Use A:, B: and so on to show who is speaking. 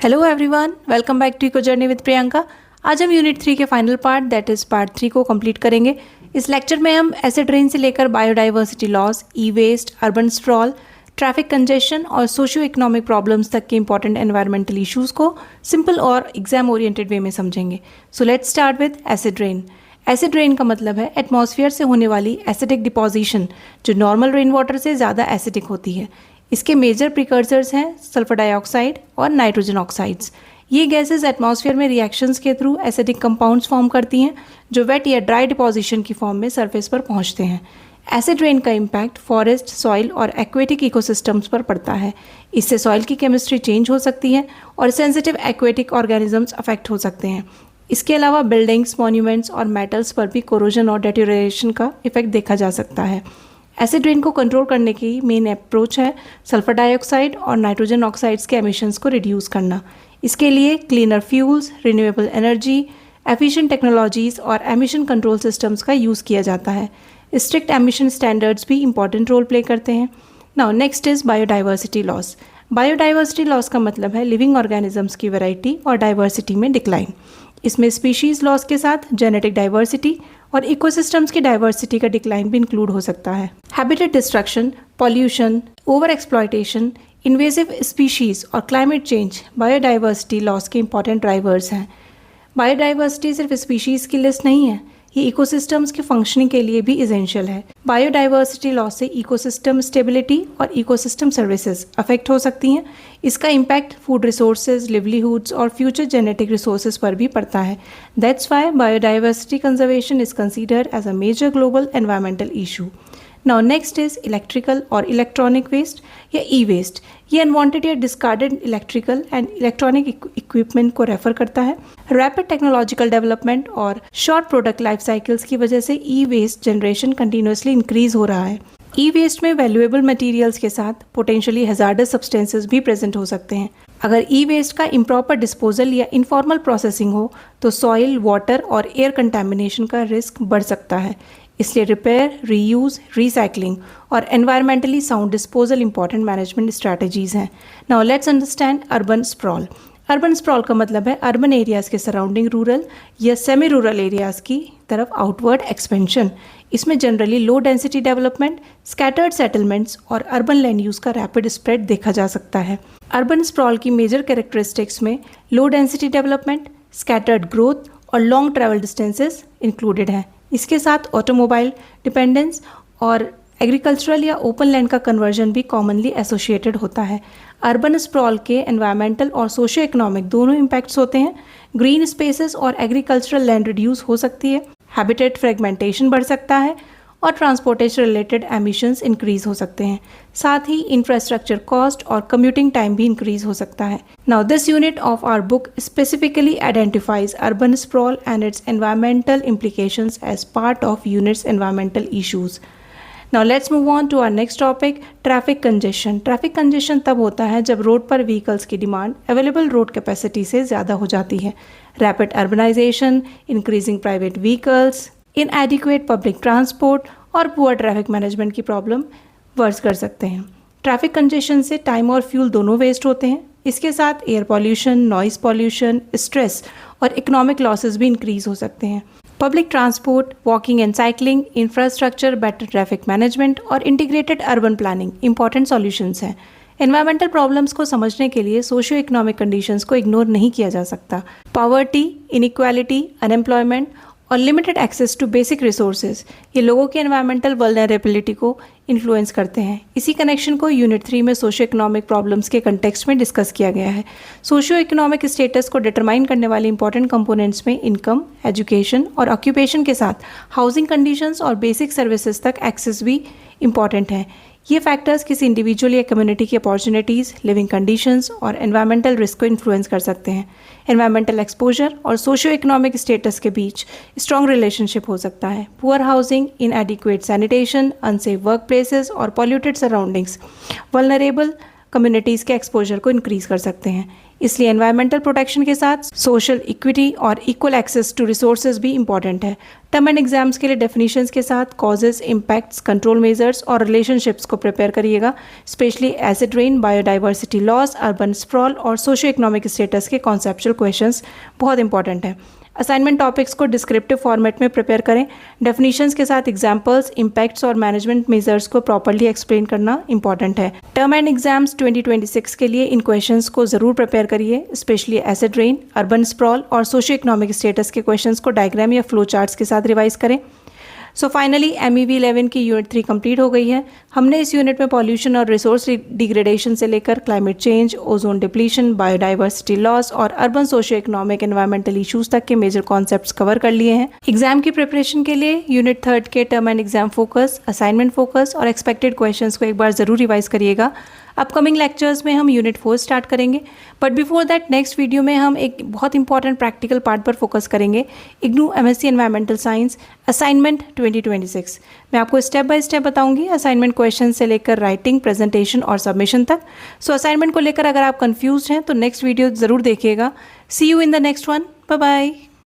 A: Hello everyone, welcome back to eco journey with Priyanka. आज हम unit 3 के final part that is part 3 को complete करेंगे। इस लेक्चर में हम एसिड रेन से लेकर biodiversity loss, E waste, urban sprawl, traffic congestion और सोशियो इकोनॉमिक प्रॉब्लम्स तक के इंपॉर्टेंट एनवायरमेंटल इश्यूज़ को सिंपल और एग्जाम ओरिएंटेड वे में समझेंगे। So let's start with acid rain. Acid rain का मतलब है एटमॉस्फेयर से होने वाली एसिडिक डिपोजिशन जो नॉर्मल रेन वाटर से ज़्यादा एसिडिक होती है। इसके मेजर प्रिकर्सर्स हैं सल्फर डाइऑक्साइड और नाइट्रोजन ऑक्साइड्स। ये गैसेस एटमॉस्फेयर में रिएक्शंस के थ्रू एसिडिक कंपाउंड्स फॉर्म करती हैं जो वेट या ड्राई डिपोजिशन की फॉर्म में सरफेस पर पहुंचते हैं। एसिड रेन का इम्पैक्ट फॉरेस्ट, सॉइल और एक्वेटिक इकोसिस्टम्स पर पड़ता है। इससे सॉइल की केमिस्ट्री चेंज हो सकती है और सेंसिटिव एक्वेटिक ऑर्गेनिजम्स अफेक्ट हो सकते हैं। इसके अलावा बिल्डिंग्स, मॉन्यूमेंट्स और मेटल्स पर भी कोरोजन और डेटेरियोरेशन का इफेक्ट देखा जा सकता है। एसिड रेन को कंट्रोल करने की मेन अप्रोच है सल्फर डाइऑक्साइड और नाइट्रोजन ऑक्साइड्स के एमिशंस को रिड्यूस करना। इसके लिए cleaner fuels, renewable energy, efficient technologies और एमिशन कंट्रोल सिस्टम्स का यूज़ किया जाता है। स्ट्रिक्ट एमिशन स्टैंडर्ड्स भी इंपॉर्टेंट रोल प्ले करते हैं। Now next is biodiversity loss. Biodiversity loss का मतलब है लिविंग ऑर्गेनिजम्स की वैरायटी और डाइवर्सिटी में डिक्लाइन। इसमें स्पीशीज़ लॉस के साथ जेनेटिक डाइवर्सिटी और इकोसिस्टम्स की डाइवर्सिटी का डिक्लाइन भी इंक्लूड हो सकता है। Habitat destruction, pollution, over exploitation, invasive species और क्लाइमेट चेंज बायोडाइवर्सिटी लॉस के इंपॉर्टेंट ड्राइवर्स हैं। बायोडाइवर्सिटी सिर्फ स्पीशीज़ की लिस्ट नहीं है, ये इकोसिस्टम्स के फंक्शनिंग के लिए भी इसेंशियल है। बायोडाइवर्सिटी लॉस से इकोसिस्टम स्टेबिलिटी और इकोसिस्टम सर्विसेज अफेक्ट हो सकती हैं। इसका इम्पैक्ट फूड रिसोर्सेज, लिवलीहुड्स और फ्यूचर जेनेटिक रिसोर्सेज पर भी पड़ता है। That's why biodiversity conservation is considered as a major global environmental issue. Now next is electrical और इलेक्ट्रॉनिक वेस्ट या ई वेस्ट। ये अनवांटेड या discarded electrical and electronic equipment को रेफर करता है। रैपिड टेक्नोलॉजिकल डेवलपमेंट और शॉर्ट प्रोडक्ट लाइफ साइकिल्स की वजह से e waste generation continuously increase हो रहा है। ई वेस्ट में वैल्यूएबल मटेरियल्स के साथ पोटेंशियली हैजार्डस सब्सटेंसेस भी प्रेजेंट हो सकते हैं। अगर ई वेस्ट का इम्प्रॉपर डिस्पोजल या इनफॉर्मल प्रोसेसिंग हो तो सॉइल, वाटर और एयर कंटेमिनेशन का रिस्क बढ़ सकता है। इसलिए रिपेयर, रीयूज़, रिसाइकलिंग और environmentally sound disposal important management strategies हैं। Now let's understand urban sprawl. Urban sprawl का मतलब है अर्बन एरियाज़ के सराउंडिंग रूरल या सेमी रूरल एरियाज़ की तरफ आउटवर्ड एक्सपेंशन। इसमें generally low density development, scattered settlements और अर्बन लैंड यूज़ का रैपिड स्प्रेड देखा जा सकता है। अर्बन स्प्रॉल की मेजर कैरेक्टरिस्टिक्स में लो डेंसिटी डेवलपमेंट, स्कैटर्ड ग्रोथ और लॉन्ग ट्रैवल डिस्टेंसेस इंक्लूडेड हैं। इसके साथ ऑटोमोबाइल डिपेंडेंस और एग्रीकल्चरल या ओपन लैंड का कन्वर्जन भी कॉमनली एसोसिएटेड होता है। अर्बन स्प्रॉल के एनवायरमेंटल और सोशियो इकोनॉमिक दोनों इम्पैक्ट्स होते हैं। ग्रीन स्पेसेस और एग्रीकल्चरल लैंड रिड्यूस हो सकती है, हैबिटेट फ्रेगमेंटेशन बढ़ सकता है और ट्रांसपोर्टेशन रिलेटेड एमिशंस इंक्रीज हो सकते हैं। साथ ही इंफ्रास्ट्रक्चर कॉस्ट और कम्यूटिंग टाइम भी इंक्रीज हो सकता है। Now this unit of our book specifically identifies urban sprawl and its environmental implications as part of units environmental issues. Now let's move on to our next topic, traffic congestion. Traffic congestion तब होता है जब road पर vehicles की demand available road capacity से ज़्यादा हो जाती है। Rapid urbanisation, increasing private vehicles, inadequate public transport और पुअर ट्रैफिक मैनेजमेंट की प्रॉब्लम वर्स कर सकते हैं। ट्रैफिक कंजेशन से टाइम और फ्यूल दोनों वेस्ट होते हैं। इसके साथ air pollution, noise pollution, stress और इकोनॉमिक लॉसेस भी इंक्रीज हो सकते हैं। Public transport, walking and cycling, infrastructure, better traffic management और integrated urban planning important solutions हैं। एनवायरमेंटल प्रॉब्लम्स को समझने के लिए सोशियो इकोनॉमिक कंडीशंस को इग्नोर नहीं किया जा सकता। पॉवर्टी, इनइक्वालिटी, अनएम्प्लॉयमेंट और limited access to basic resources ये लोगों की एनवायरमेंटल वल्नरेबिलिटी को इन्फ्लुएंस करते हैं। इसी कनेक्शन को यूनिट 3 में सोशियो इकोनॉमिक प्रॉब्लम्स के कंटेक्स्ट में डिस्कस किया गया है। सोशियो इकोनॉमिक स्टेटस को डिटरमाइन करने वाले इंपॉर्टेंट कंपोनेंट्स में इनकम, एजुकेशन और ऑक्यूपेशन के साथ हाउसिंग कंडीशंस और बेसिक सर्विसेज तक एक्सेस भी इंपॉर्टेंट हैं। ये फैक्टर्स किसी इंडिविजुअल या कम्युनिटी की अपॉर्चुनिटीज़, लिविंग कंडीशंस और एनवायरमेंटल रिस्क को इन्फ्लुएंस कर सकते हैं। एनवायरमेंटल एक्सपोजर और सोशियो इकोनॉमिक स्टेटस के बीच स्ट्रॉन्ग रिलेशनशिप हो सकता है। Poor housing, इनएडिक्वेट sanitation, unsafe work places और पॉल्यूटेड सराउंडिंग्स वल्नरेबल कम्युनिटीज़ के एक्सपोजर को इंक्रीज कर सकते हैं। इसलिए एनवायरमेंटल प्रोटेक्शन के साथ सोशल इक्विटी और इक्वल एक्सेस टू रिसोर्सेज भी इंपॉर्टेंट है। टर्म एंड एग्जाम्स के लिए डेफिनेशंस के साथ कॉजेज, इम्पैक्ट्स, कंट्रोल मेजर्स और रिलेशनशिप्स को प्रिपेयर करिएगा। Specially acid rain, biodiversity loss, urban sprawl और सोशो इकोनॉमिक स्टेटस के कॉन्सेप्चुअल क्वेश्चंस बहुत इंपॉर्टेंट है। असाइनमेंट टॉपिक्स को डिस्क्रिप्टिव फॉर्मेट में प्रिपेयर करें। डेफिनेशंस के साथ एग्जांपल्स, इम्पैक्ट्स और मैनेजमेंट मेजर्स को प्रॉपर्ली एक्सप्लेन करना इंपॉर्टेंट है। टर्म एंड एग्जाम्स 2026 के लिए इन क्वेश्चंस को ज़रूर प्रिपेयर करिए। Specially acid rain, urban sprawl और सोशो इकोनॉमिक स्टेटस के क्वेश्चंस को डायग्राम या फ्लो चार्ट्स के साथ रिवाइज करें। सो फाइनली MEV 11 की यूनिट 3 कंप्लीट हो गई है। हमने इस यूनिट में पॉल्यूशन और रिसोर्स डिग्रेडेशन से लेकर climate change, ozone depletion, biodiversity loss और urban socio economic environmental issues तक के मेजर कॉन्सेप्ट्स कवर कर लिए हैं। एग्जाम की प्रिपरेशन के लिए यूनिट 3 के term and exam focus, assignment focus और एक्सपेक्टेड क्वेश्चंस को एक बार ज़रूर रिवाइज करिएगा। अपकमिंग लेक्चर्स में हम यूनिट 4 स्टार्ट करेंगे, but before that next video में हम एक बहुत इंपॉर्टेंट प्रैक्टिकल पार्ट पर फोकस करेंगे, IGNOU MSc environmental science assignment 2026। मैं आपको स्टेप बाय स्टेप बताऊंगी असाइनमेंट क्वेश्चन से लेकर राइटिंग, प्रेजेंटेशन और सबमिशन तक। सो असाइनमेंट को लेकर अगर आप कंफ्यूज हैं तो नेक्स्ट वीडियो ज़रूर देखिएगा। See you in the next one. Bye bye.